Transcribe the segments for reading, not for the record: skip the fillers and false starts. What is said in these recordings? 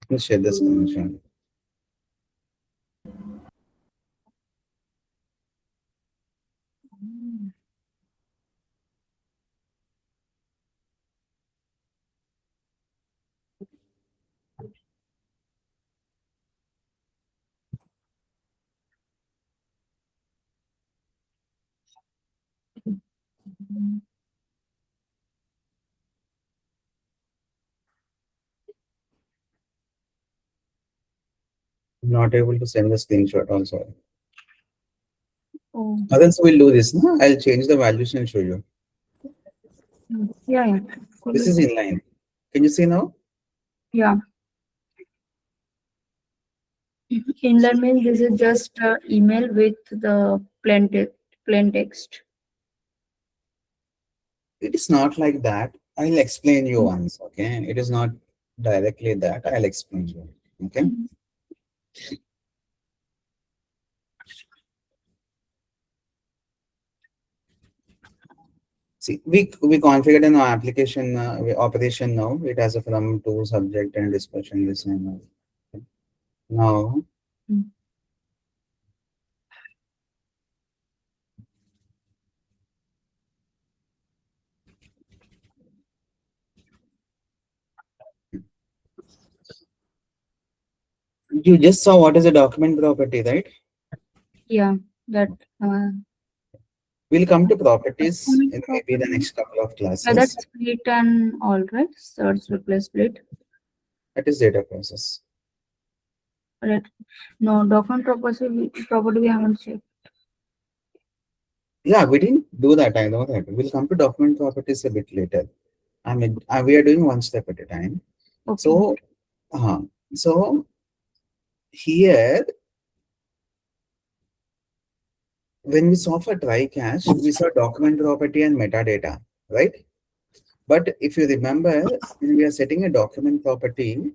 Let's share this connection. Not able to send the screenshot also. Oh. Else we'll do this. No? I'll change the values and show you. Yeah, yeah. This is inline. Can you see now? Yeah. Inline means this is just email with the plain text. It is not like that. I'll explain you once. Okay. It is not directly that. I'll explain you. Okay. See, we configured in our application operation now. It has a from to subject and discussion this and all. Okay. Now, you just saw what is a document property, right? Yeah, that. We'll come to properties in maybe the next couple of classes. Yeah, that's split and all right. Search replace split. That is data process. Right. No, document property we haven't checked. Yeah, we didn't do that. I know that. We'll come to document properties a bit later. I mean, we are doing one step at a time. Okay. So here, when we saw for try catch, we saw document property and metadata, right? But if you remember, when we are setting a document property,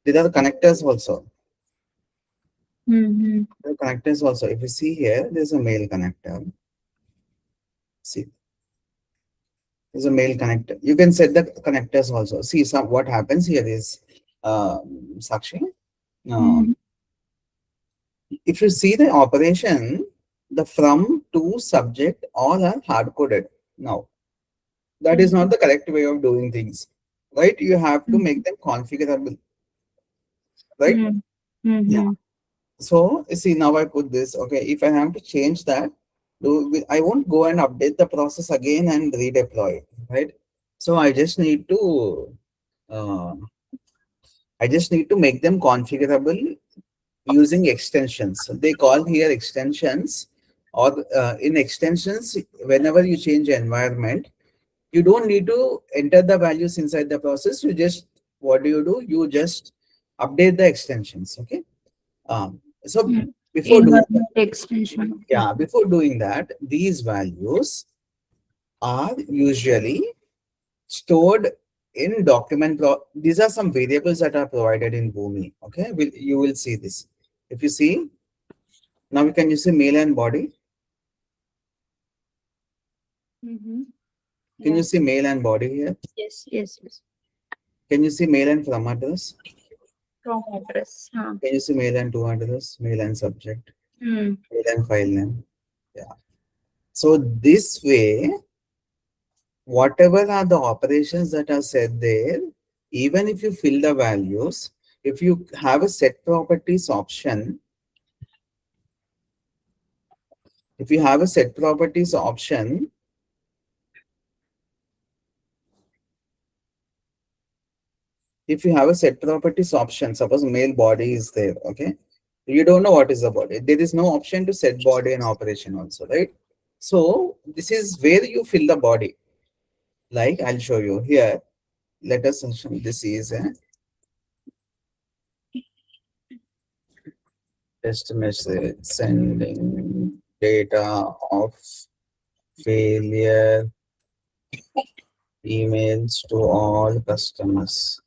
there are connectors also. Mm-hmm. The connectors also. If you see here, there's a mail connector. See, there's a mail connector. You can set the connectors also. See, what happens here is, Sakshi. If you see the operation, the from to subject all are hard coded now. That is not the correct way of doing things, right? You have to make them configurable, right? Yeah. So see, now I put this. Okay, if I have to change that, I won't go and update the process again and redeploy, right? So I just need to make them configurable using extensions. They call here extensions, or in extensions, whenever you change environment, you don't need to enter the values inside the process. You just, what do? You just update the extensions. Okay. So before doing that, extension. yeah, before doing that, these values are usually stored in document. These are some variables that are provided in Boomi. Okay, you will see this. If you see, now we can use a mail and body. Can you see mail and body here? Yes, yes, yes. Can you see mail and from address? From address. Can you see mail and to address? Mail and subject. Mail and file name. Yeah. So this way, whatever are the operations that are said there, even if you fill the values, if you have a set properties option, if you have a set properties option, suppose mail body is there, okay? You don't know what is the body. There is no option to set body and operation also, right? So this is where you fill the body. Like I'll show you here. Let us assume this is a test message sending data of failure emails to all customers.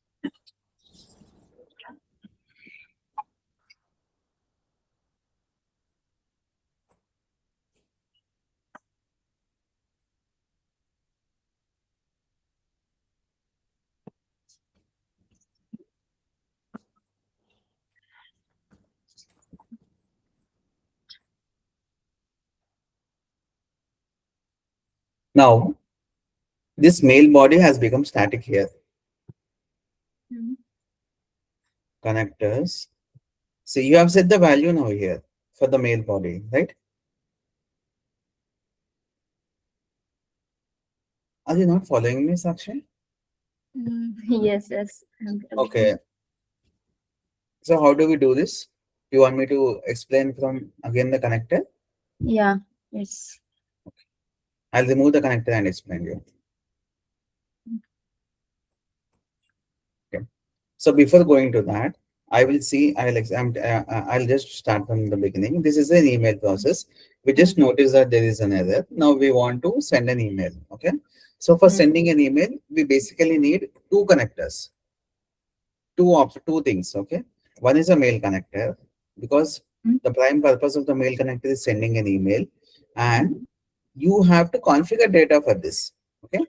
Now, this mail body has become static here. Mhm. Connectors. So you have set the value now here for the mail body, right? Are you not following me, Sakshi? Yes, yes. I'm Okay. following. So how do we do this? You want me to explain from again the connector? Yeah, yes. I'll remove the connector and explain you. Okay. So before going to that, I will see. I'll just start from the beginning. This is an email process. We just Mm, noticed that there is an error. Now we want to send an email. Okay. So for mm, sending an email, we basically need two connectors, two things. Okay. One is a mail connector because mm, the prime purpose of the mail connector is sending an email, and mm, you have to configure data for this. Okay.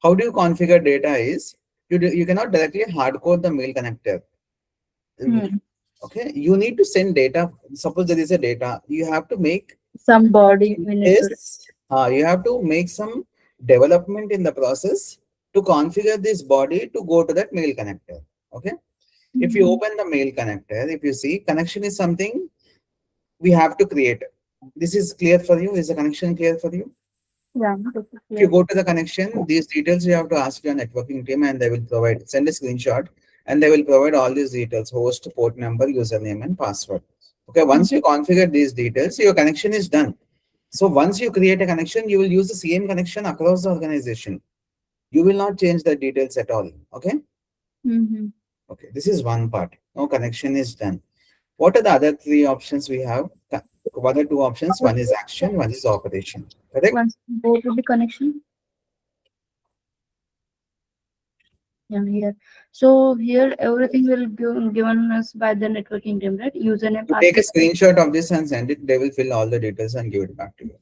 How do you configure data is you cannot directly hard code the mail connector. mm. Okay, you need to send data. Suppose there is a data, you have to make Some body we need to. you have to make some development in the process to configure this body to go to that mail connector. Okay, if you Mhm. open the mail connector, if you see connection is something we have to create. This is clear for you. Is the connection clear for you? Yeah, this is If you clear. go to the connection, these details you have to ask your networking team and they will provide, send a screenshot and they will provide all these details, host, port number, username and password. Okay, Mm, once you configure these details, your connection is done. So once you create a connection, you will use the same connection across the organization. You will not change the details at all. Okay. mhm. Okay. This is one part. Now connection is done. What are the other three options we have? What are two options? One is action, one is operation. Correct? Once go to the connection, yeah, here. So here everything will given us by the networking team, right? Username, You take a password. screenshot of this and send it. They will fill all the details and give it back to you.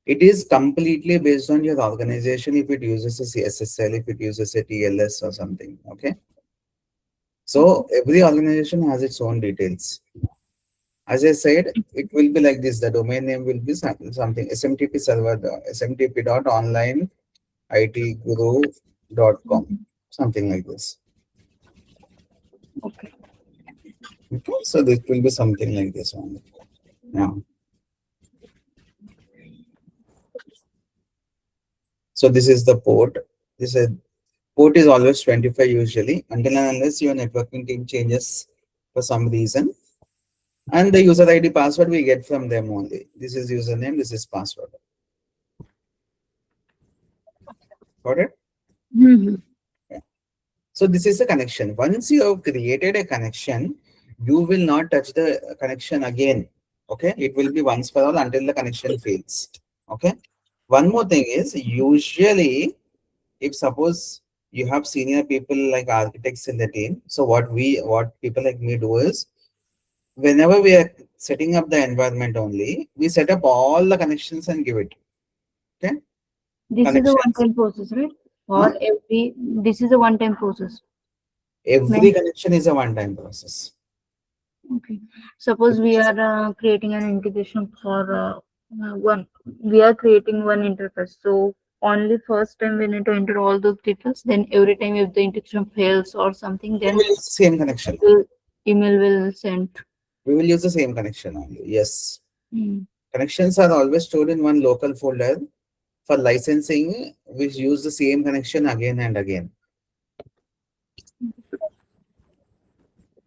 It is completely based on your organization if it uses a CSSL, if it uses a TLS or something. Okay. So every organization has its own details. As I said, it will be like this. The domain name will be something SMTP server, SMTP dot online ITGuru.com, Mhm. something like this. Okay. Okay. So this will be something like this only. Yeah. So this is the port. This is port is always 25 usually until and unless your networking team changes for some reason. And the user ID password we get from them only. This is username, this is password. Got it? Mhm. Yeah. So this is a connection. Once you have created a connection, you will not touch the connection again. Okay, it will be once for all until the connection fails. Okay. One more thing is usually if suppose you have senior people like architects in the team, so what people like me do is whenever we are setting up the environment only, we set up all the connections and give it. Okay, This is a connections. one-time process, right? Huh? Or every this is a one-time process. Every When connection is a one-time process. okay, suppose we are creating an integration for one. We are creating one interface. So only first time we need to enter all those details. Then every time if the integration fails or something, We then will use the same connection. will, email will send. We will use the same connection only. Yes. Mm. Connections are always stored in one local folder. For licensing, we use the same connection again and again.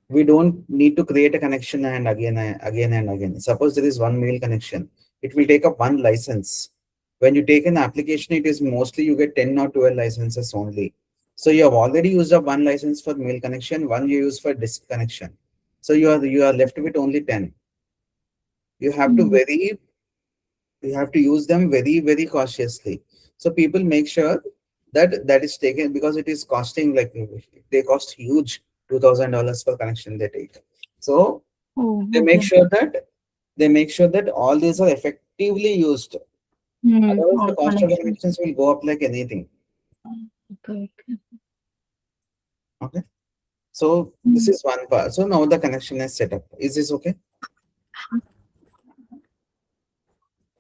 We don't need to create a connection and again and again. Suppose there is one mail connection, it will take up one license. When you take an application, it is mostly you get 10 or 12 licenses only. So you have already used up one license for mail connection, one you use for disk connection. So you are left with only 10. You have to Mm. very you have to use them very cautiously. So people make sure that that is taken because it is costing like they cost huge $2,000 per connection they take. So Oh, they make okay. sure that all these are effectively used. Mm. Otherwise, the All cost of the connections. connections will go up like anything. Okay. Okay. Okay. So this Mm. is one part. So now the connection is set up. Is this okay?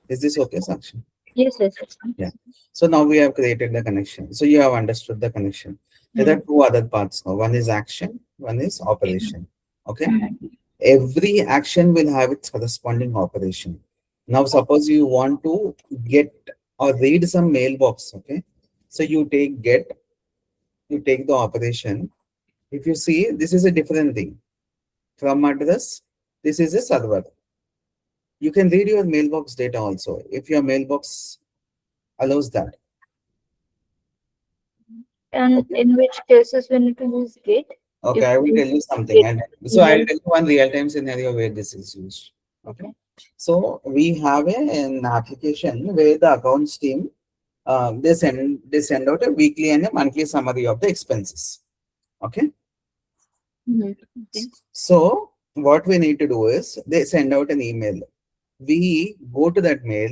Is this okay, Sakshi? Yes, yes, yes. Yeah. So now we have created the connection. So you have understood the connection. There are Mm. two other parts now. One is action, one is operation. Okay. Mm. Every action will have its corresponding operation. Now, suppose you want to get or read some mailbox. Okay. So you take get, you take the operation. If you see, this is a different thing. From address, this is a server. You can read your mailbox data also if your mailbox allows that. And Okay. in which cases we need to use gate? Okay, If I will we tell you something. get And so I'll email. tell you one real-time scenario where this is used. Okay. Okay. So we have an application where the accounts team they send out a weekly and a monthly summary of the expenses. Okay. Mm. Okay. So what we need to do is they send out an email. We go to that mail,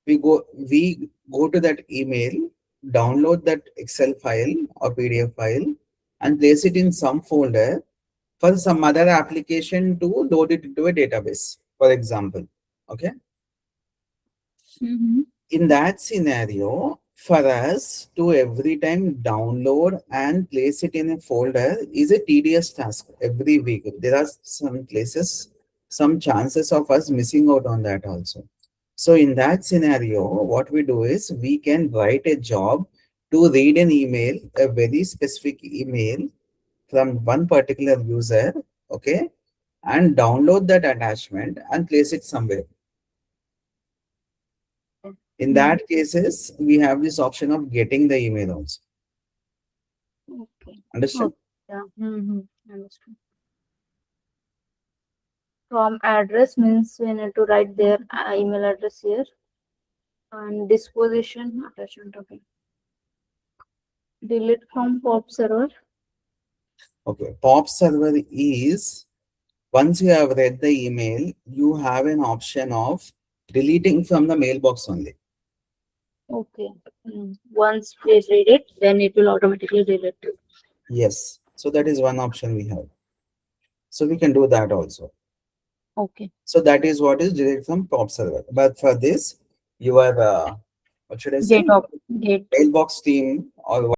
we go to that email, download that Excel file or PDF file and place it in some folder for some other application to load it into a database, for example. Okay. Mm-hmm. In that scenario, for us to every time download and place it in a folder is a tedious task every week. There are some places, some chances of us missing out on that also. So in that scenario, what we do is we can write a job to read an email, a very specific email from one particular user, okay, and download that attachment and place it somewhere. In Mm. that cases, we have this option of getting the email also. Okay. Understand? Okay. Yeah. Mm-hmm. Understood. From address means we need to write their email address here, and disposition attachment. Okay. Delete from pop server. Okay. Pop server is once you have read the email, you have an option of deleting from the mailbox only. Okay. Mm. Once we read it, then it will automatically delete it. Yes. So that is one option we have. So we can do that also. Okay. So that is what is delete from pop server. But for this, your what should I say? Gate of gate. Mailbox team or